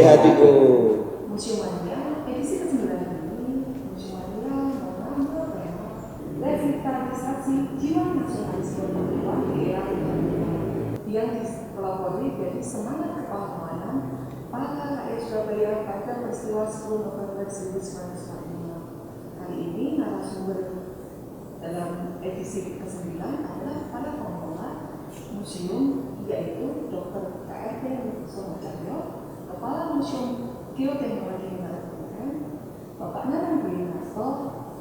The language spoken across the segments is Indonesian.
hatiku. Museum Mania edisi ke-9 ini, Museum Mania mengambil tema revitalisasi jiwa nasionalisme perempuan di era yang dipelopori dari semangat kepahlawanan para rakyat Surabaya pada peristiwa 10 November 1945. Kali ini narasumber dalam edisi ke-9 adalah para pengelola museum, yaitu Dr. KRT Sonocaryo, Kepala Museum Geoteknologi Negara, Bapak Naran Dwinarto,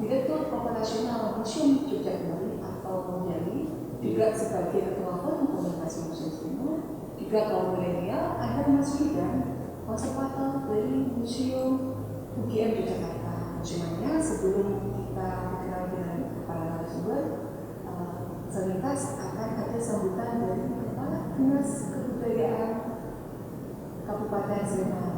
Direktur Operasional Museum Yogyakarta atau Mulyani, juga sebagai Ketua Forum Komunikasi Museum Timur, juga kaum milenial, ada Mas Widan, konservator dari Museum UGM Yogyakarta. Museumnya sebelum kita berkenal dengan kepala narasumber, selintas akan ada sambutan dari Kepala Dinas Kebudayaan Kabupaten Sleman,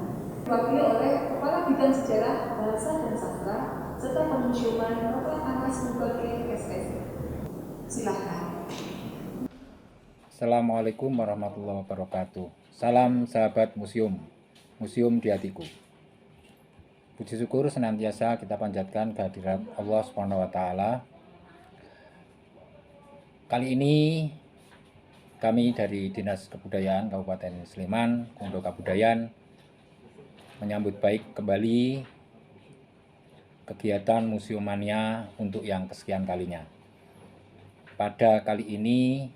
diwakili oleh Kepala Bidang Sejarah, Bahasa dan Sastra, serta Permusiuman Bapak Anas Mubake SS. Silakan. Assalamualaikum warahmatullahi wabarakatuh. Salam sahabat museum, museum di hatiku. Puji syukur senantiasa kita panjatkan kehadirat Allah Subhanahu wa taala. Kali ini kami dari Dinas Kebudayaan Kabupaten Sleman, Kondo Kabudayan, menyambut baik kembali kegiatan Museum Mania untuk yang kesekian kalinya. Pada kali ini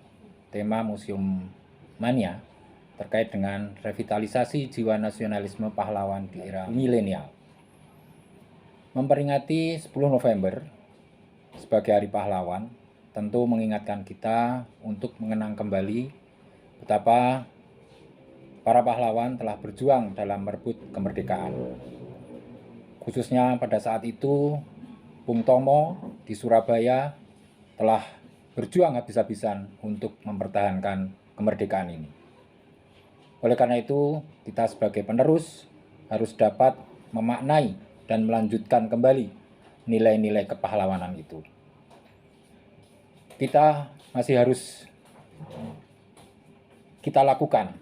tema Museum Mania terkait dengan revitalisasi jiwa nasionalisme pahlawan di era milenial. Memperingati 10 November sebagai Hari Pahlawan tentu mengingatkan kita untuk mengenang kembali betapa para pahlawan telah berjuang dalam merebut kemerdekaan. Khususnya pada saat itu, Bung Tomo di Surabaya telah berjuang habis-habisan untuk mempertahankan kemerdekaan ini. Oleh karena itu, kita sebagai penerus harus dapat memaknai dan melanjutkan kembali nilai-nilai kepahlawanan itu. Kita masih harus kita lakukan,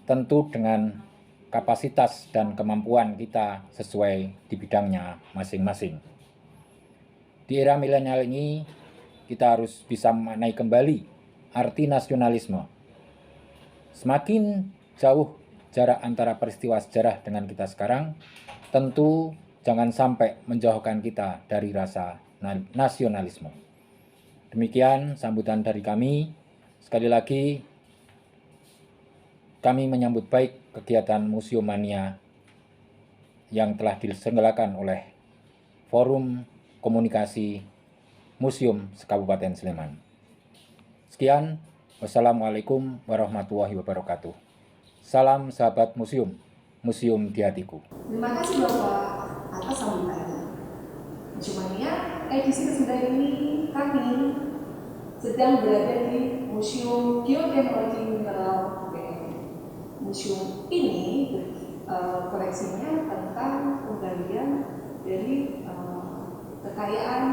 tentu dengan kapasitas dan kemampuan kita sesuai di bidangnya masing-masing. Di era milenial ini, kita harus bisa memaknai kembali arti nasionalisme. Semakin jauh jarak antara peristiwa sejarah dengan kita sekarang, tentu jangan sampai menjauhkan kita dari rasa nasionalisme. Demikian sambutan dari kami. Sekali lagi, kami menyambut baik kegiatan Museum Mania yang telah diselenggarakan oleh Forum Komunikasi Museum Kabupaten Sleman. Sekian, wassalamualaikum warahmatullahi wabarakatuh. Salam sahabat museum, museum di hatiku. Terima kasih Bapak atas sambutannya. Museum Mania edisi ke-9 ini kami sedang berada di Museum Geoteknologi Mineral UGM. Museum ini koleksinya tentang penggalian dari kekayaan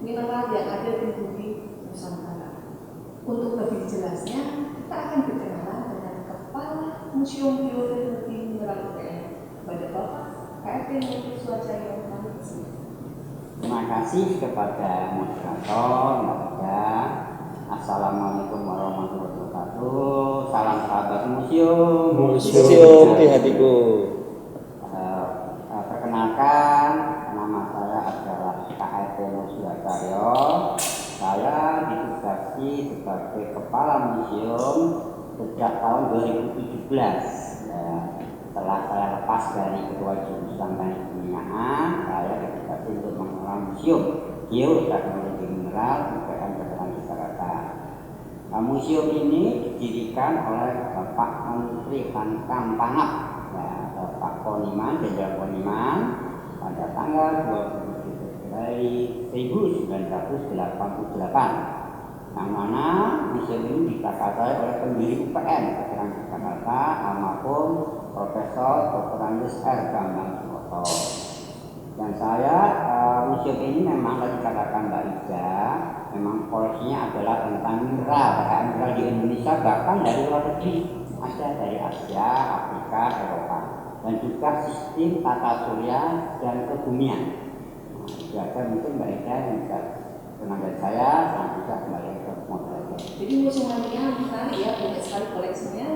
mineral yang ada di bumi Nusantara. Untuk lebih jelasnya, kita akan berkenalan dengan Kepala Museum Geoteknologi Mineral UGM, pada Bapak KRT Sonocaryo. Terima kasih kepada moderator, Assalamualaikum warahmatullahi wabarakatuh. Salam sahabat museum, Museum di hatiku. Perkenalkan, nama saya adalah KRT Sonocaryo. Saya ditugasi sebagai Kepala Museum sejak tahun 2017. Setelah saya lepas dari Ketua Jurusan Teknik Kimiaan, saya ditugasi untuk mengelola Museum Geoteknologi Mineral UGM Jakarta. Museum ini didirikan oleh Bapak Menteri Kampangap, Pak Poniman, Jenderal Poniman, pada tanggal 27 Februari 1988. Yang mana museum ini diprakarsai oleh pendiri UPN Veteran Jakarta, almarhum Profesor Dr. Andes R. Bambang Suwoto. Dan saya, museum ini memang tadi katakan Mbak Ida, memang koleksinya adalah tentang mineral, kekayaan mineral di Indonesia bahkan dari luar negeri. ada dari Asia, Afrika, Eropa, dan juga sistem tata surya dan kebumian. Nah, mungkin Mbak Ida yang bisa tenaga saya dan bisa kembali ke moderator. Jadi Museum Mania menarik ya, banyak sekali koleksinya.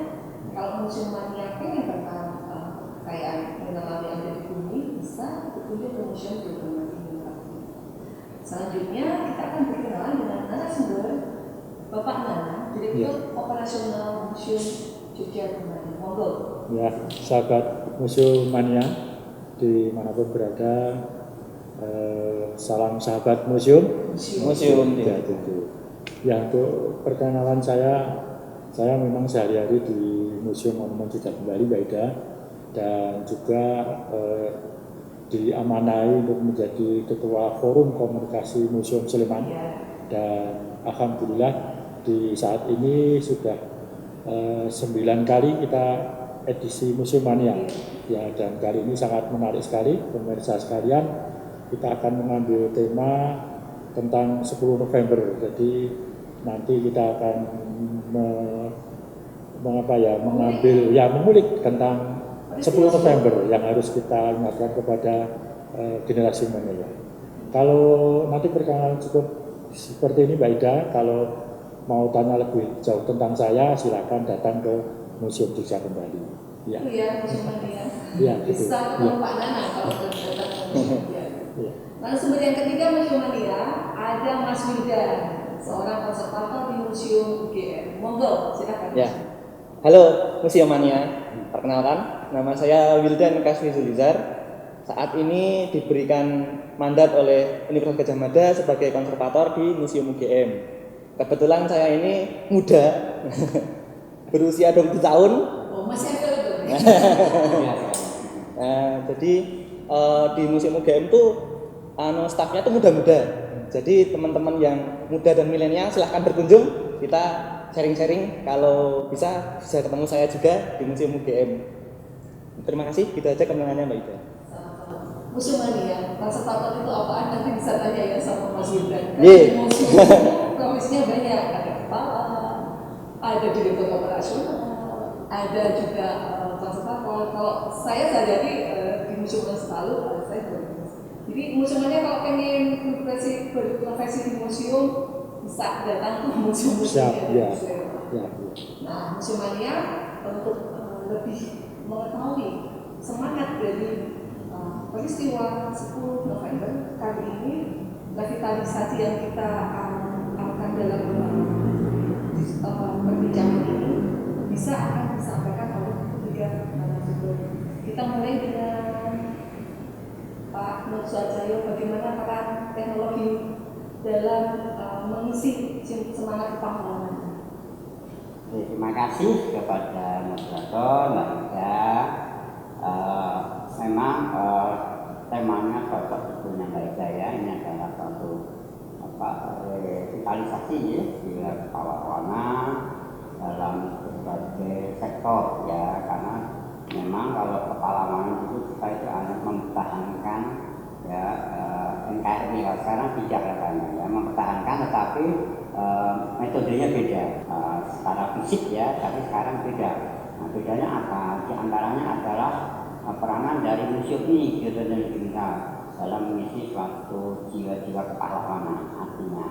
Kalau Museum Mania pengen tentang kekayaan mineral yang ada di bumi, bisa berkunjung ke Museum Geotermal Mineral. Selanjutnya kita akan berkenalan dengan narasumber Bapak Nana, Direktur Operasional Museum Geotermal. Monggo. Ya, sahabat Museum Mania dimanapun berada, salam sahabat museum. Museum. Ya, tentu. Ya, untuk perkenalan saya memang sehari-hari di Museum Monumen Cipta Kembali Mbak Ida, dan juga diamanai untuk menjadi Ketua Forum Komunikasi Museum Sleman. Dan alhamdulillah di saat ini sudah 9 kali kita edisi Museum Mania. Ya, dan kali ini sangat menarik sekali pemirsa sekalian. Kita akan mengambil tema tentang 10 November. Jadi nanti kita akan mengulik tentang 10 November yang harus kita ingatkan kepada generasi milenial. Kalau nanti perkenalan cukup seperti ini Mbak Ida, kalau mau tanya lebih jauh tentang saya, silakan datang ke Museum Jogja kembali. Ya. Itu ya Museum Mania. Ya, Bisa ketemu Pak Nana kalau datang ke Museum Mania. Narasumber yang ketiga Museum Mania ada Mas Wildan, seorang konservator di Museum UGM. Monggo, silakan. Ya. Halo Museum Mania. Perkenalkan, nama saya Wildan Kasmi Zulizar. Saat ini diberikan mandat oleh Universitas Gadjah Mada sebagai konservator di Museum UGM. Kebetulan saya ini muda, berusia 20 tahun. Oh, masih ada itu. Jadi di Museum UGM tuh stafnya tuh muda-muda. Jadi teman-teman yang muda dan milenial silahkan berkunjung. Kita sharing-sharing, kalau bisa ketemu saya juga di Museum UGM. Terima kasih, gitu aja kenalannya Mbak Ida. Museum Mania, konservator itu apaan? Nanti bisa tanya ya sama Mas Wildan. Iya. Museum profesinya banyak, ada kepala, ada direktur operasional, ada juga konservator. Kalau saya sehari-hari di museum selalu, saya berprofesi. Jadi museumnya kalau pengen berprofesi di museum, bisa datang ke museum-museum. Ya. Nah, Museum Mania untuk lebih mengetahui semangat dari peristiwa 10 November kali ini, revitalisasi yang kita akan dalam perbincangan ini akan disampaikan oleh ketiga narasumber. Kita mulai dengan Pak Nur Suarjayo, bagaimana peran teknologi dalam mengisi semangat kepahlawanan. Terima kasih kepada moderator Mbak Ida. Memang temanya cocok sebetulnya Mbak Ida ya. Ini adalah satu revitalisasi ya, kepahlawanan dalam berbagai sektor ya, karena memang kalau kepahlawanan itu kita itu hanya mempertahankan ya NKRI sekarang tidak katanya ya, mempertahankan tetapi metodenya beda, secara fisik ya, tapi sekarang beda. Nah, bedanya apa? Di antaranya adalah peranan dari museum ini dalam mengisi suatu jiwa-jiwa kepahlawanan. Artinya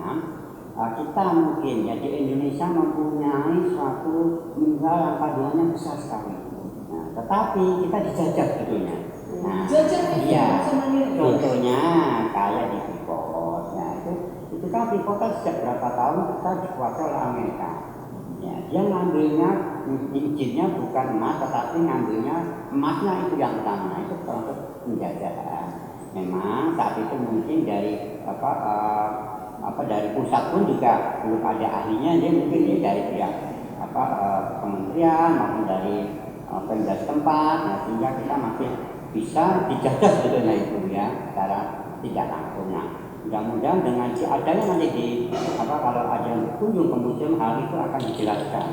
kita mungkin ya di Indonesia mempunyai suatu mineral yang kandungannya besar sekali. Nah, tetapi kita dijajah sebetulnya. Nah, iya, contohnya kayak di Freeport. Nah, itu kan Freeport kan sejak berapa tahun kita dikuasai oleh Amerika. Ya, dia ngambilnya izinnya bukan emas, tetapi ngambilnya emasnya itu yang utama, itu untuk penjajahan. Memang saat itu mungkin dari dari pusat pun juga belum ada ahlinya, dia mungkin dia dari pihak kementerian maupun dari pemda setempat, nah, sehingga kita masih bisa dijajah sebetulnya itu ya secara tidak langsung. Nah, mudah-mudahan dengan adanya nanti kalau ada yang berkunjung ke museum, hal itu akan dijelaskan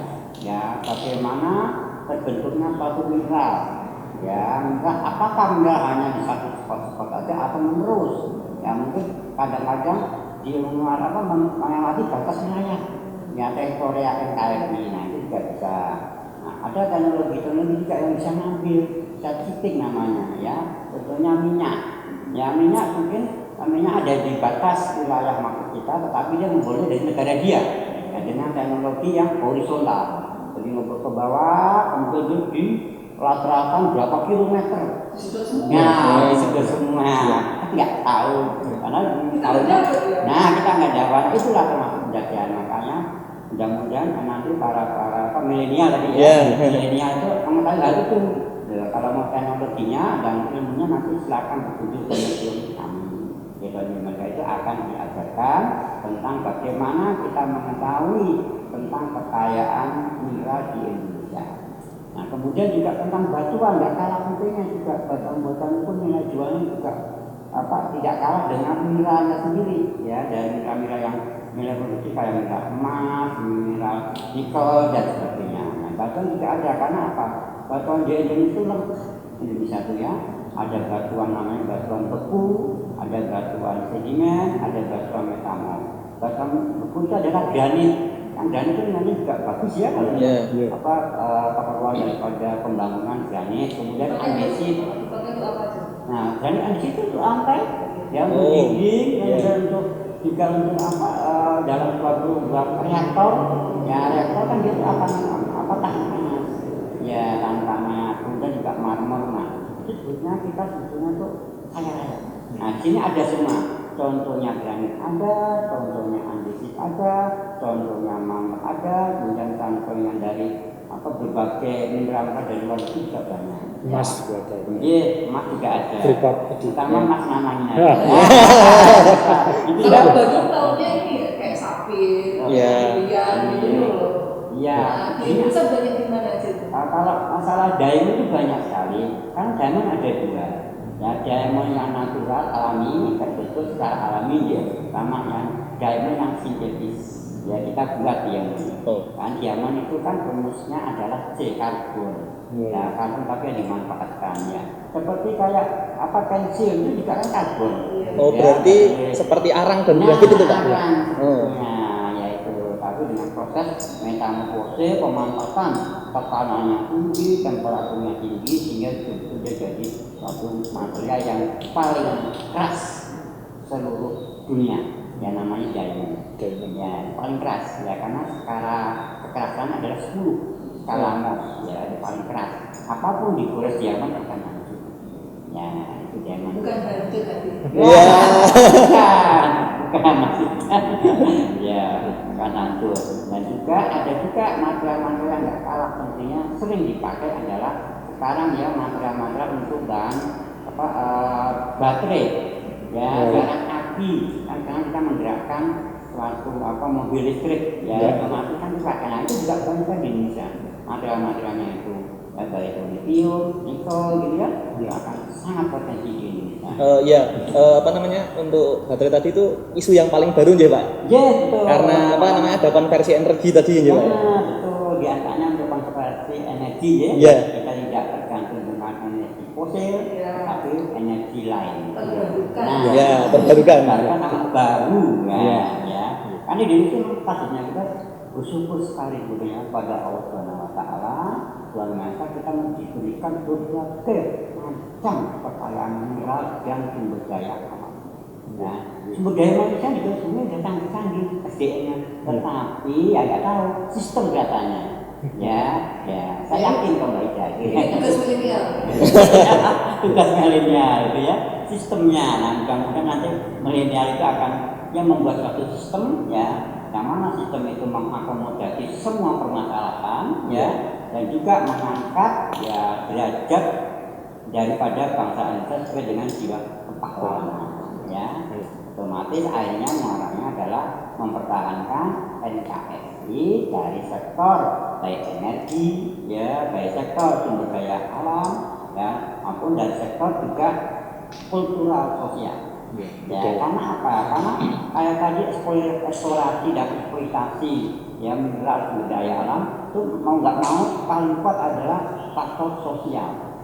ya bagaimana terbentuknya suatu mineral ya, mineral apakah mineral hanya di satu spot saja atau menerus ya, mungkin kadang-kadang di luar melewati batas wilayah ya, teritorial NKRI. Nah, itu juga bisa Nah, ada teknologi juga yang bisa ngambil statistik namanya ya, contohnya minyak. Ya minyak mungkin minyak ada di batas wilayah market kita, tetapi dia memboleh dari negara dia ya, dengan teknologi yang horizontal. Jadi ngobrol ke bawah, kemudian dia di rata-rata berapa kilometer. Nah, sudah semua. Nggak tahu karena tahunya. Nah, kita nggak dapat. Itulah termasuk penjajahan. Makanya mudah-mudahan nanti para milenial tadi ya, milenial itu mengetahui hal itu. Ya, kalau mau teknologinya dan ilmunya nanti silakan berkunjung ke museum kami. Jadi mereka itu akan diajarkan tentang bagaimana kita mengetahui tentang kekayaan mineral di Indonesia. Nah, kemudian juga tentang batuan, nggak kalah pentingnya juga batuan-batuan pun nilai jualnya juga tidak kalah dengan mineralnya sendiri ya, dari mineral yang nilai produksi kayak mineral emas, mineral nikel dan sebagainya. Nah, batuan juga ada karena apa? Batuan di Indonesia itu ya, ada batuan namanya batuan beku, ada batuan sedimen, ada batuan metamor. Batuan beku itu adalah granit. Granit itu nanti juga bagus ya kalau keperluan daripada pembangunan granit. Kemudian andesit. Nah, granit andesit itu untuk lantai, ya untuk dinding, kemudian untuk juga untuk dalam suatu reaktor. Ya reaktor kan dia tahan panas. Ya tahan panas. Kemudian juga marmer. Nah, itu kita sebetulnya tuh kaya raya. Nah, di sini ada semua. Contohnya granit ada, contohnya andesit ada, contohnya marmer ada, kemudian contohnya dari berbagai mineral dari luar negeri juga banyak. Emas juga ada. Iya, emas juga ada. Terutama emas namanya. Itu kan banyak tahunya ini kayak sapir, gitu loh. Iya. Di Indonesia banyak di mana aja tuh? Kalau masalah diamond itu banyak sekali. Kan diamond ada dua. Ya, diamond yang natural alami terbentuk secara alami ya, sama yang diamond yang sintetis. Ya kita buat diamond. Kan diamond itu kan rumusnya adalah C karbon. Ya karbon tapi yang dimanfaatkan ya. Seperti kayak pensil itu juga kan karbon. Berarti seperti arang dan grafit itu Pak? Nah, yaitu tapi dengan proses metamorfose, pemanfaatan tekanannya tinggi, temperaturnya tinggi sehingga sudah jadi suatu material yang paling keras seluruh dunia. Ya namanya diamond. Ya paling keras ya karena skala kekerasan adalah 10 skala Mohs ya paling keras. Apapun digores diamond akan hancur. Ya itu diamond. Bukan hancur tadi. Ya. Bukan maksudnya. Ya bukan hancur. Dan juga ada juga material-material yang nggak kalah pentingnya sering dipakai adalah sekarang ya material-material untuk bahan baterai. Ya bahan api kan karena kita menggerakkan suatu mobil listrik ya otomatis kan dipakai. Nah itu juga banyak di Indonesia material-materialnya itu ya, baik lithium, nikel gitu ya akan sangat potensi di Indonesia. Untuk baterai tadi itu isu yang paling baru ya Pak? Betul. Karena ada konversi energi tadi ya Pak? Betul, di antaranya untuk konversi energi ya. Kita tidak tergantung dengan energi fosil, tapi energi lain. Terbarukan. Terbarukan. Baru ya. Kan di Indonesia kasusnya kita bersyukur sekali pada Allah Subhanahu wa taala luar biasa kita diberikan berbagai macam kekayaan mineral dan sumber daya alam. Nah, sumber daya manusia juga sebenarnya canggih SDM-nya, tetapi ya nggak tahu sistem katanya. Ya, saya yakin kok Mbak Ida. Tugas milenial. Tugas milenial itu ya, sistemnya. Nah, mudah-mudahan nanti milenial itu akan yang membuat suatu sistem ya, yang mana sistem itu mengakomodasi semua permasalahan ya, dan juga mengangkat ya derajat daripada bangsa Indonesia sesuai dengan jiwa kepahlawanan ya. Otomatis akhirnya muaranya adalah mempertahankan NKRI dari sektor baik energi ya, baik sektor sumber daya alam ya, maupun dari sektor juga kultural sosial. Ya, karena apa? Karena kayak tadi eksplorasi dan eksploitasi ya mineral sumber daya alam itu mau nggak mau paling kuat adalah faktor sosial.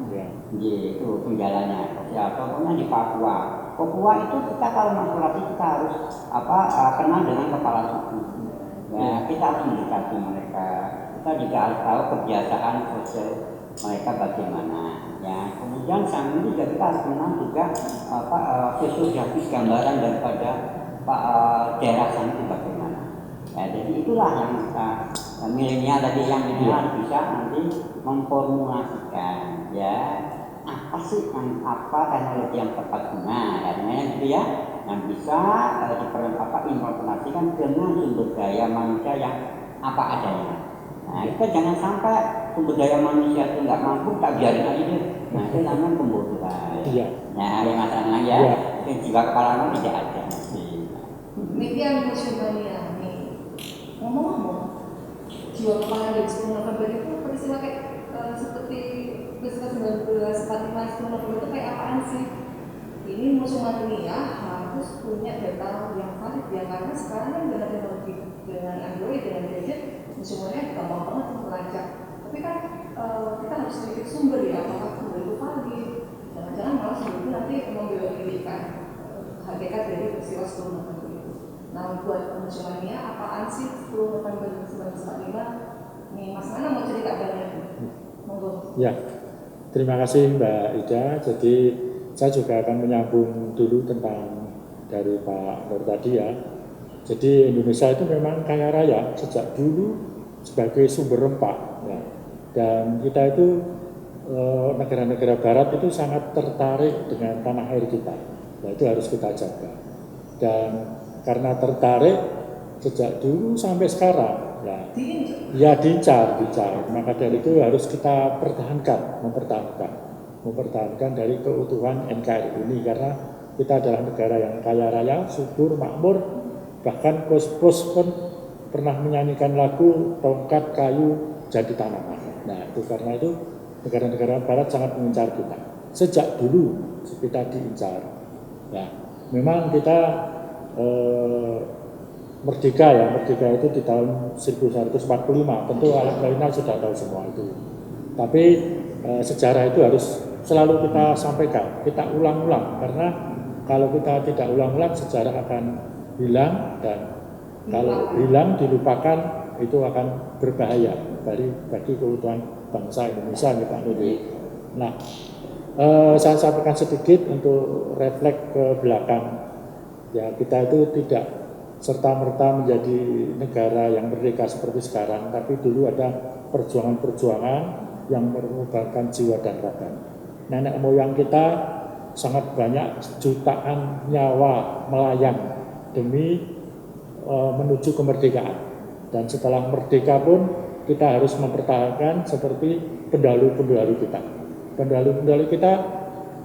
Itu penjalannya sosial. Contohnya di Papua. Papua itu kita kalau eksplorasi kita harus kenal dengan kepala suku. Ya, kita harus mendekati mereka. Kita kita juga harus tahu kebiasaan sosial mereka bagaimana. Ya, kemudian sambil juga kita harus mengenal juga sosiologis gambaran daripada daerah sana itu bagaimana. Ya, jadi itulah yang kita milenial tadi yang bisa nanti memformulasikan ya apa sih apa teknologi yang tepat guna karena gitu ya yang bisa diinformasikan dengan sumber daya manusia yang apa adanya. Nah, kita jangan sampai sumber daya manusia itu nggak mampu, tak biarin aja deh. Nah, itu namanya pembodohan. Iya. Nah, ada masalah ya. Itu jiwa kepala tidak ada. Media museumania nih. Ngomong-ngomong, jiwa kepala dari 10 November itu peristiwa kayak seperti peristiwa 1945 10 November itu kayak apaan sih? Ini museumania harus punya data yang valid ya, karena sekarang kan dengan teknologi, dengan Android, dengan gadget, museumania gampang banget melacak. Tapi kan kita harus sedikit sumber ya, apakah sumber itu valid? Jangan-jangan malah sumber itu nanti membela-belakan hakikat dari peristiwa 10 November itu. Nah, buat museumania apaan sih 10 November 1945? Nih, Mas Nana mau cerita banyak nih. Monggo. Ya, terima kasih Mbak Ida. Jadi saya juga akan menyambung dulu tentang dari Pak Nur tadi ya. Jadi Indonesia itu memang kaya raya sejak dulu sebagai sumber rempah. Ya. Dan kita itu negara-negara Barat itu sangat tertarik dengan tanah air kita. Nah, itu harus kita jaga. Dan karena tertarik sejak dulu sampai sekarang, ya diincar. Maka dari itu harus kita mempertahankan dari keutuhan NKRI ini karena kita adalah negara yang kaya raya, subur, makmur, bahkan pos-pos pun pernah menyanyikan lagu tongkat kayu jadi tanaman. Nah, itu karena itu negara-negara Barat sangat mengincar kita. Sejak dulu kita diincar. Nah, memang kita merdeka itu di tahun 1945. Tentu anak milenial sudah tahu semua itu. Tapi sejarah itu harus selalu kita sampaikan, kita ulang-ulang karena kalau kita tidak ulang-ulang sejarah akan hilang dan kalau hilang dilupakan itu akan berbahaya bagi keutuhan bangsa Indonesia nih Pak Nuri. Nah, saya sampaikan sedikit untuk refleks ke belakang. Ya, kita itu tidak serta-merta menjadi negara yang merdeka seperti sekarang, tapi dulu ada perjuangan-perjuangan yang mengorbankan jiwa dan raga. Nenek moyang kita sangat banyak jutaan nyawa melayang demi menuju kemerdekaan. Dan setelah merdeka pun kita harus mempertahankan seperti pendahulu-pendahulu kita. Pendahulu-pendahulu kita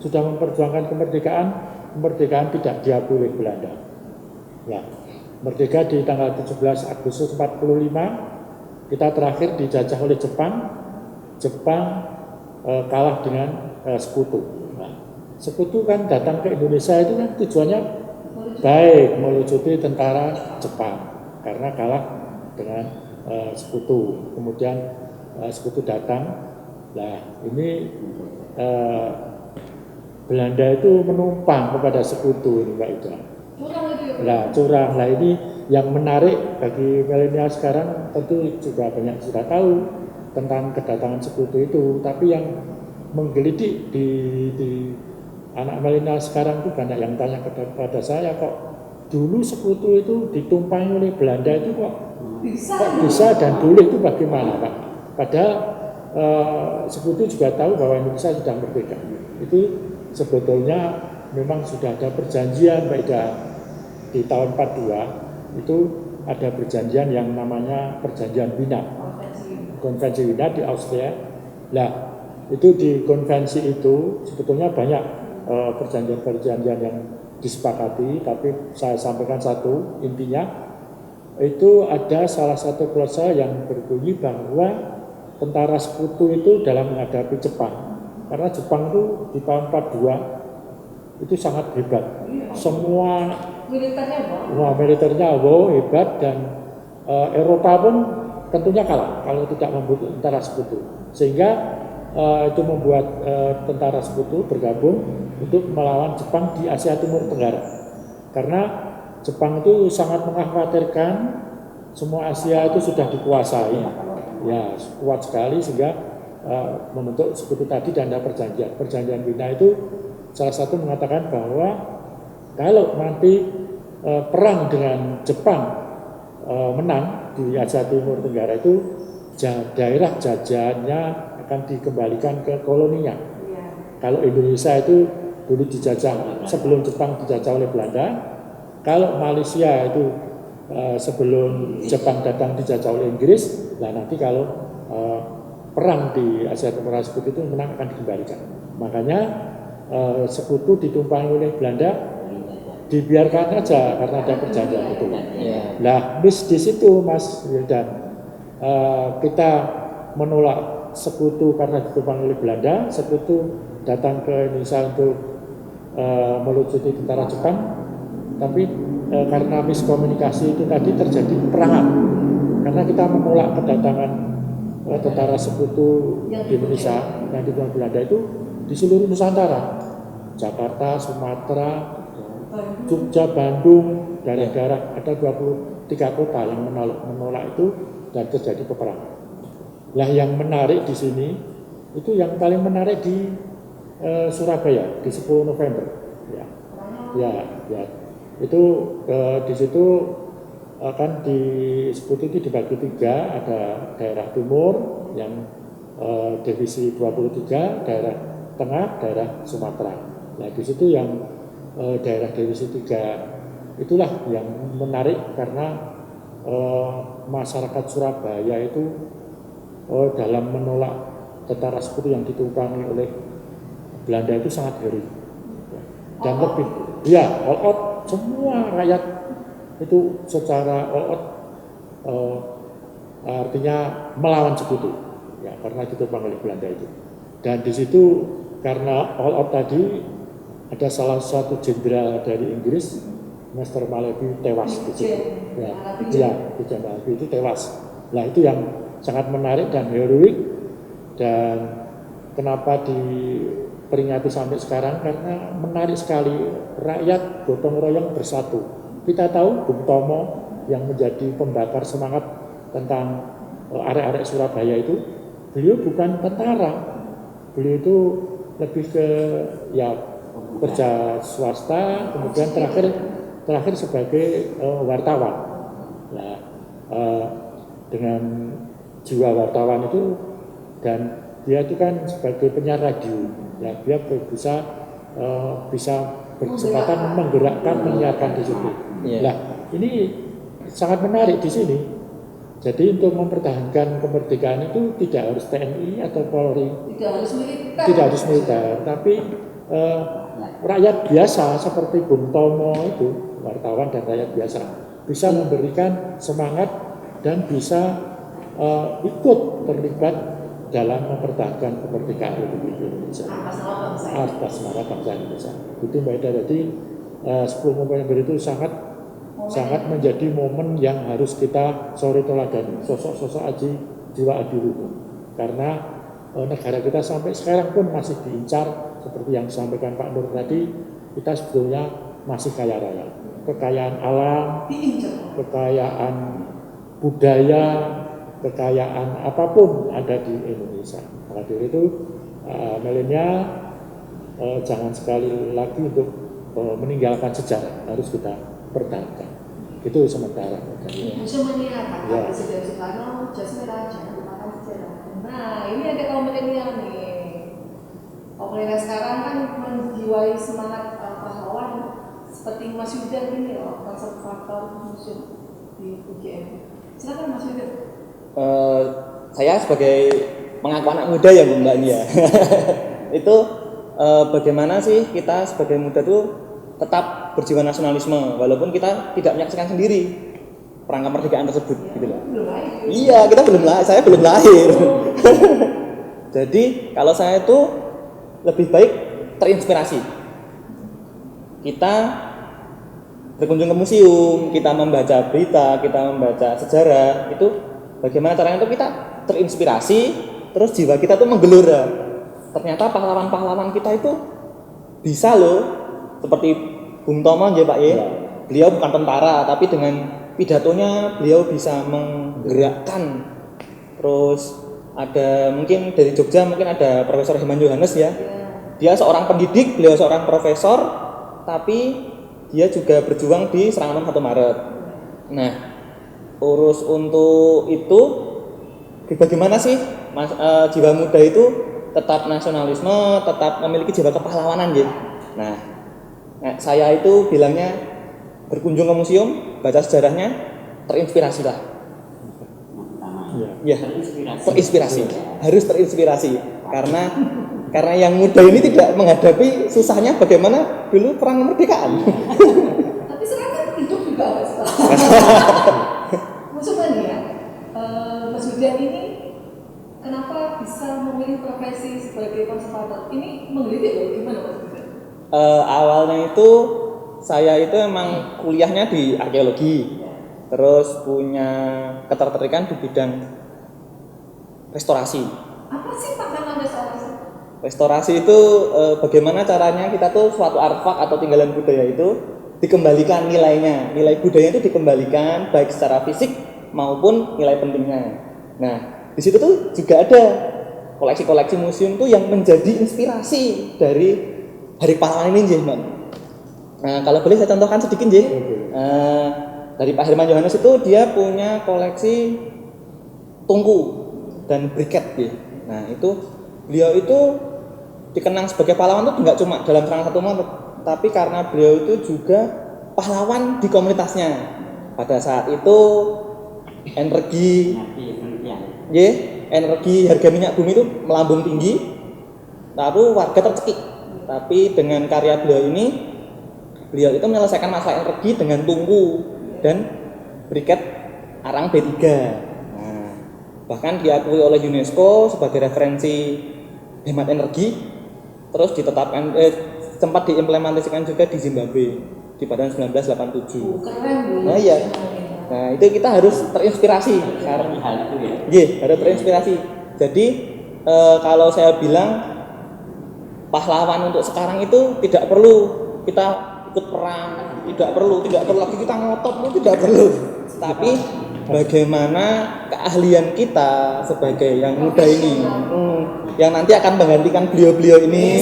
sudah memperjuangkan kemerdekaan tidak diakui oleh Belanda. Ya, merdeka di tanggal 17 Agustus 45, kita terakhir dijajah oleh Jepang. Jepang kalah dengan sekutu. Nah, sekutu kan datang ke Indonesia itu kan tujuannya baik, melucuti tentara Jepang karena kalah dengan sekutu. Kemudian sekutu datang. Nah, ini Belanda itu menumpang kepada sekutu ini Mbak Ida. Curang. Nah, ini yang menarik bagi milenial sekarang tentu juga banyak sudah tahu tentang kedatangan sekutu itu, tapi yang menggelidik di anak milenial sekarang itu banyak yang tanya kepada saya, kok dulu sekutu itu ditumpangi oleh Belanda itu kok bisa dan boleh itu bagaimana Pak? Padahal sekutu juga tahu bahwa Indonesia sudah merdeka. Itu sebetulnya memang sudah ada perjanjian Mbak Ida di tahun 42 itu ada perjanjian yang namanya perjanjian Wina, konvensi Wina di Austria. Nah, itu di konvensi itu sebetulnya banyak perjanjian-perjanjian yang disepakati, tapi saya sampaikan satu intinya itu ada salah satu klausul yang berbunyi bahwa tentara sekutu itu dalam menghadapi Jepang, karena Jepang itu di tahun 42 itu sangat hebat, semua militernya hebat dan Eropa pun tentunya kalah kalau tidak membunuh tentara sekutu, sehingga itu membuat tentara sekutu bergabung untuk melawan Jepang di Asia Timur Tenggara, karena Jepang itu sangat mengkhawatirkan semua Asia itu sudah dikuasai. ya kuat sekali sehingga membentuk sekutu tadi dan ada perjanjian. Perjanjian Wina itu salah satu mengatakan bahwa kalau nanti perang dengan Jepang menang di Asia Timur Tenggara itu daerah jajahannya akan dikembalikan ke koloninya. Kalau Indonesia itu dulu dijajah sebelum Jepang dijajah oleh Belanda, kalau Malaysia itu sebelum Jepang datang dijajah oleh Inggris, nah nanti kalau perang di Asia Tenggara seperti itu menang akan dikembalikan. Makanya sekutu ditumpangi oleh Belanda dibiarkan aja karena ada perjanjian itu. Nah, di situ Mas Wildan, kita menolak sekutu karena ditumpangi oleh Belanda, sekutu datang ke Indonesia untuk melucuti tentara Jepang, tapi karena miskomunikasi itu tadi terjadi peperangan. Karena kita menolak kedatangan tentara sekutu di Indonesia yang ditumpangi Belanda itu di seluruh Nusantara, Jakarta, Sumatera, Jogja, Bandung, daerah-daerah ada 23 kota yang menolak itu dan terjadi peperangan. Lah yang menarik di sini itu yang paling menarik di Surabaya di 10 November. Ya. Itu di situ akan disebut itu dibagi 3, ada daerah timur yang divisi 23, daerah tengah, daerah Sumatera. Nah di situ yang daerah divisi 3 itulah yang menarik karena masyarakat Surabaya itu dalam menolak tentara sekutu yang ditumpangi oleh Belanda itu sangat heroik dan lebih all out, semua rakyat itu secara all out artinya melawan sekutu ya karena ditumpangi oleh Belanda itu. Dan di situ karena all out tadi ada salah satu jenderal dari Inggris, Master Maleby tewas di situ. Brigjen Maleby itu tewas. Nah itu yang sangat menarik dan heroik, dan kenapa diperingati sampai sekarang karena menarik sekali, rakyat gotong royong bersatu. Kita tahu Bung Tomo yang menjadi pembakar semangat tentang arek-arek Surabaya itu, beliau bukan tentara, beliau itu lebih ke kerja swasta, kemudian terakhir sebagai wartawan. Nah, dengan jiwa wartawan itu, dan dia itu kan sebagai penyiar radio, ya dia bisa berkesempatan menggerakkan, menyiarkan di situ. Nah, ini sangat menarik di sini. Jadi untuk mempertahankan kemerdekaan itu tidak harus TNI atau Polri, tidak harus militer, tapi rakyat biasa seperti Bung Tomo itu, wartawan dan rakyat biasa, bisa memberikan semangat dan bisa ikut terlibat dalam mempertahankan kemerdekaan Republik Indonesia atas nama bangsa Indonesia. Itu Mbak Ida, jadi 10 November itu sangat menjadi momen yang harus kita sore teladani, sosok-sosok Aji Jiwa Adiluhung, karena negara kita sampai sekarang pun masih diincar seperti yang disampaikan Pak Nur tadi. Kita sebetulnya masih kaya raya, kekayaan alam, kekayaan budaya, kekayaan apapun ada di Indonesia. Maka dari itu milenial jangan sekali lagi untuk meninggalkan sejarah, harus kita pertahankan. Itu sementara. Museum Mania kata Presiden Soekarno, jas merah jangan lupakan sejarah. Nah ini ada kaum milenial nih. Kaum milenial sekarang kan menjiwai semangat pahlawan seperti Mas Yudan ini loh, konservator museum di UGM. Silakan Mas Yudan. Saya sebagai pengaku anak muda ya Bu Mbak Nia. Itu bagaimana sih kita sebagai muda tuh tetap berjiwa nasionalisme walaupun kita tidak menyaksikan sendiri perang kemerdekaan tersebut gitu loh. Iya, kita belum lahir, saya belum lahir. Jadi kalau saya itu lebih baik terinspirasi. Kita berkunjung ke museum, kita membaca berita, kita membaca sejarah, itu bagaimana caranya itu kita terinspirasi, terus jiwa kita tuh menggelora. Ternyata pahlawan-pahlawan kita itu bisa loh. Seperti Bung Tomo ya Pak ya, beliau bukan tentara tapi dengan pidatonya beliau bisa menggerakkan Terus ada mungkin dari Jogja mungkin ada Profesor Herman Johannes ya. Dia seorang pendidik, beliau seorang profesor, tapi dia juga berjuang di Serangan 1 Maret. Nah, urus untuk itu bagaimana sih jiwa muda itu tetap nasionalisme, tetap memiliki jiwa kepahlawanan ya. Nah, saya itu bilangnya berkunjung ke museum, baca sejarahnya, terinspirasilah. Ya, terinspirasi. Harus terinspirasi karena yang muda ini tidak menghadapi susahnya bagaimana dulu perang kemerdekaan. Tapi sekarang kan hidup juga nggak setelah. Maksudnya nih ya, Mas Wildan ini kenapa bisa memilih profesi sebagai konservator? Ini menggelitik loh, gimana Mas Wildan? Awalnya itu saya itu emang kuliahnya di arkeologi, terus punya ketertarikan di bidang restorasi. Apa sih pandangan restorasi? Restorasi itu bagaimana caranya kita tuh suatu artefak atau tinggalan budaya itu dikembalikan nilainya, nilai budaya itu dikembalikan baik secara fisik maupun nilai pentingnya. Nah, di situ tuh juga ada koleksi-koleksi museum tuh yang menjadi inspirasi dari Hari Pahlawan ini, Nggih, Mbak. Nah, kalau boleh saya contohkan sedikit, Nggih. Dari Pak Herman Johannes itu dia punya koleksi tungku dan briket, Nggih. Nah, itu beliau itu dikenang sebagai pahlawan itu enggak cuma dalam Serangan 1 Maret, tapi karena beliau itu juga pahlawan di komunitasnya. Pada saat itu energi harga minyak bumi itu melambung tinggi, lalu warga tercekik. Tapi dengan karya beliau ini, beliau itu menyelesaikan masalah energi dengan tungku dan briket arang B3. Nah, bahkan diakui oleh UNESCO sebagai referensi hemat energi. Terus ditetapkan sempat diimplementasikan juga di Zimbabwe di pada 1987. Keren. Nah, iya. Nah, itu kita harus terinspirasi karena hal itu ya. Iya, harus terinspirasi. Jadi kalau saya bilang pahlawan untuk sekarang itu tidak perlu kita ikut perang, tidak perlu lagi kita ngotot, tidak perlu. Tapi bagaimana keahlian kita sebagai yang muda ini yang nanti akan menggantikan beliau-beliau ini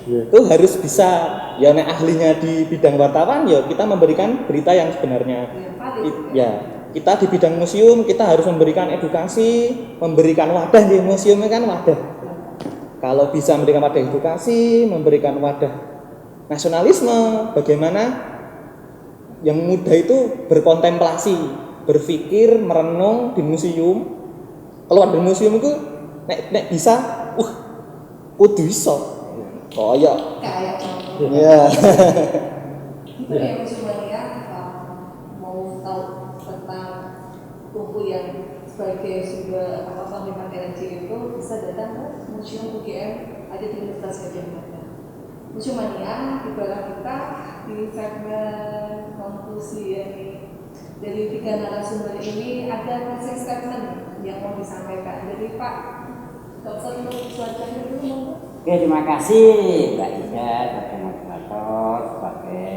itu harus bisa ya, nek ahlinya di bidang wartawan ya kita memberikan berita yang sebenarnya. Ya, kita di bidang museum kita harus memberikan edukasi, memberikan wadah di museum kan wadah. Kalau bisa memberikan wadah edukasi, memberikan wadah nasionalisme, bagaimana yang muda itu berkontemplasi, berpikir, merenung di museum. Keluar dari museum itu nek bisa, kudu iso. Kayak ya. Itu ya sebenarnya mau tahu tentang tungku yang sebagai sumber penerimaan energi itu bisa datang ke Museum UGM ada di Universitas Gadjah Mada. Museum Mania ibarat kita di segmen konklusi ini dari 3 narasumber ini ada closing statement yang mau disampaikan. Jadi Pak Dr. Nur Suarjani dulu monggo. Oke, terima kasih Mbak Ida sebagai moderator, sebagai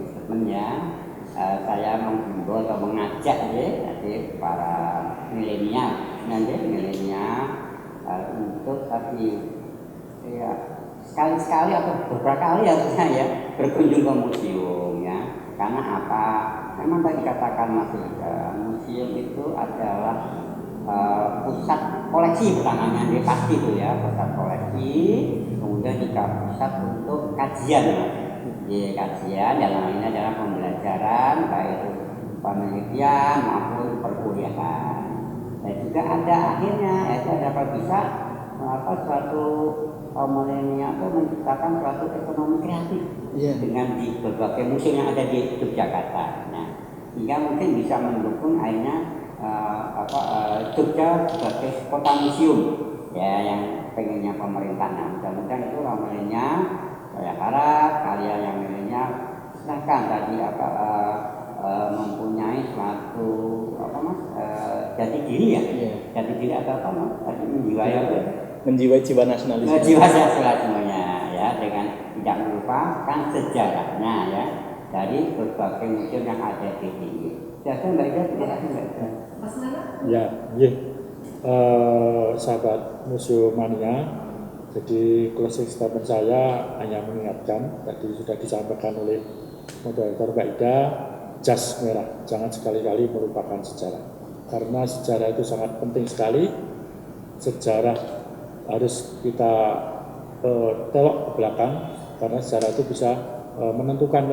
statement ya. Saya menghimbau atau mengajak jadi para milenial untuk ya sekali-sekali atau beberapa kali harusnya ya berkunjung ke museum ya. Karena apa? Memang tadi dikatakan Mas Ida, museum itu adalah pusat koleksi pertamanya, dia pasti itu ya, pusat koleksi, kemudian juga pusat untuk kajian, ya kajian dalam ini adalah pembelajaran baik itu penelitian maupun perkuliahan. Dan juga ada akhirnya yaitu ada bisa suatu milenial itu menciptakan suatu ekonomi kreatif dengan di berbagai museum yang ada di Yogyakarta. Nah, sehingga mungkin bisa mendukung akhirnya Jogja sebagai kota museum ya yang pengennya pemerintah. Nah, mudah-mudahan itu milenial, saya harap kalian yang milenial silahkan tadi mempunyai suatu jati diri ya, jati diri atau tadi menjiwai jiwa nasionalisme. Jiwa nasionalismenya ya dengan tidak melupakan sejarahnya ya dari berbagai museum yang ada di sini. Biasa Mbak Ida, terima kasih Mbak Ida. Mas Nana? Ya, iya. Sahabat Museumania, jadi closing statement saya hanya mengingatkan, tadi sudah disampaikan oleh moderator Mbak Ida, jas merah, jangan sekali-kali melupakan sejarah. Karena sejarah itu sangat penting sekali, sejarah harus kita telok ke belakang, karena sejarah itu bisa menentukan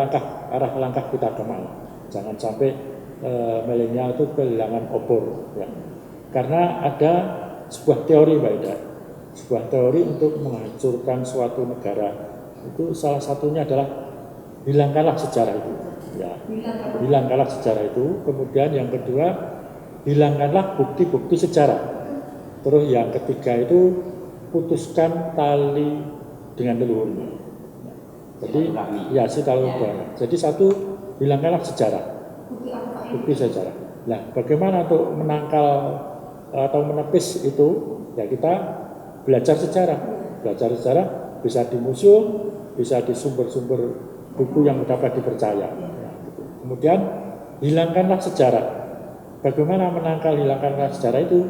arah langkah kita kemana. Jangan sampai milenial itu kehilangan obor. Ya. Karena ada sebuah teori Mbak Ida, sebuah teori untuk menghancurkan suatu negara, itu salah satunya adalah hilangkanlah sejarah itu. Ya, hilangkanlah sejarah itu. Kemudian yang kedua, hilangkanlah bukti-bukti sejarah. Terus yang ketiga itu, putuskan tali dengan leluhurnya. Jadi ya silaturahmi. Jadi satu, hilangkanlah sejarah, bukti sejarah. Nah, bagaimana untuk menangkal atau menepis itu? Ya kita belajar sejarah. Belajar sejarah bisa di museum, bisa di sumber-sumber buku yang dapat dipercaya. Ya, gitu. Kemudian hilangkanlah sejarah. Bagaimana hilangkanlah sejarah itu?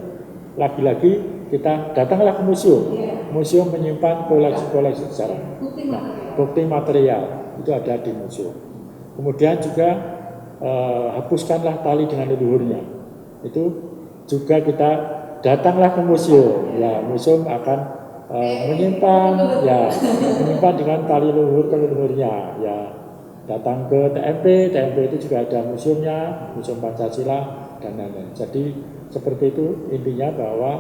Lagi-lagi kita datanglah ke museum. Museum menyimpan koleksi-koleksi sejarah. Nah, bukti material itu ada di museum. Kemudian juga hapuskanlah tali dengan leluhurnya. Itu juga kita datanglah ke museum. Ya, museum akan menyimpan dengan tali leluhurnya. Ya, datang ke TMP itu juga ada museumnya, Museum Pancasila dan lain-lain. Jadi seperti itu intinya, bahwa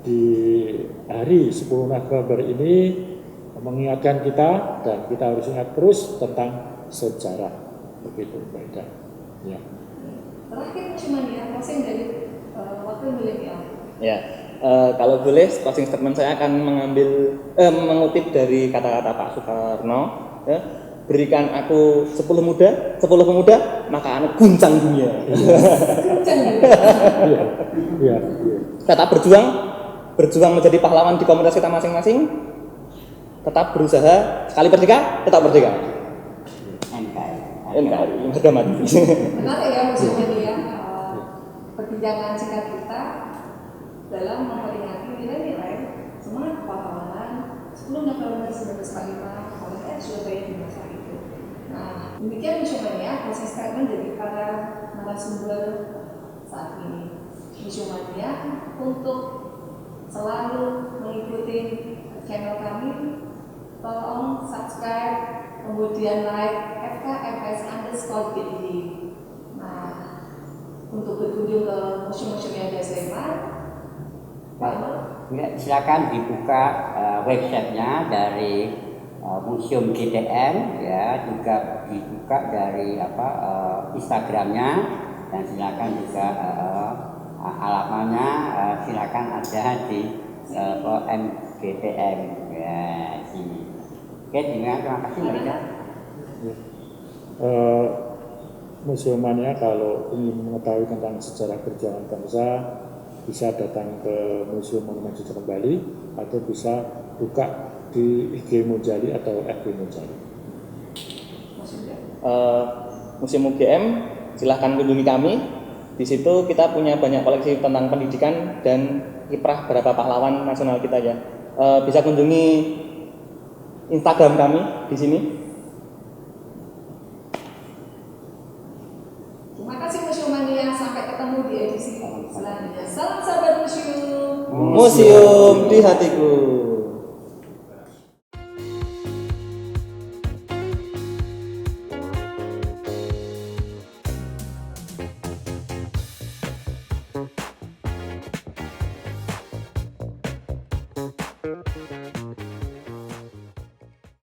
di hari 10 November ini mengingatkan kita, dan kita harus ingat terus tentang sejarah. Begitu Mbak Ida. Ya. Terakhir cuma ya, closing dari wakil milenial. Ya, kalau boleh closing statement saya akan mengutip dari kata-kata Pak Soekarno. Ya, berikan aku 10 pemuda, maka anak guncang dunia. Ya. Tetap berjuang menjadi pahlawan di komunitas kita masing-masing. Tetap berusaha, sekali merdeka, tetap merdeka. NKRI, harga mati. Menarik ya museumnya, perbincangan singkat kita dalam memperingati nilai-nilai semangat kepahlawanan 10 November 1945 oleh Surabaya di masa itu. Nah, demikian museumnya proses statement dari para narasumber saat ini. Museumania untuk selalu mengikuti channel kami, tolong subscribe, kemudian like FKMS_DIY. Nah, untuk berkunjung ke museum-museum yang ada Sleman, silakan dibuka websitenya dari Museum GDM, ya, juga dibuka dari Instagramnya, dan silakan juga alamatnya silakan ada di MGTM, ya, sini. Oke, terima kasih Mbak Ida. Museumania kalau ingin mengetahui tentang sejarah perjuangan bangsa, bisa datang ke Museum Monumen Sejarah Bali, atau bisa buka di IG Mojali atau FB Mojali. Museum UGM, silahkan kunjungi kami. Di situ kita punya banyak koleksi tentang pendidikan dan kiprah beberapa pahlawan nasional kita ya. Bisa kunjungi Instagram kami di sini. terima kasih Museumania, sampai ketemu di edisi selanjutnya. Salam sahabat museum. Museum di hatiku.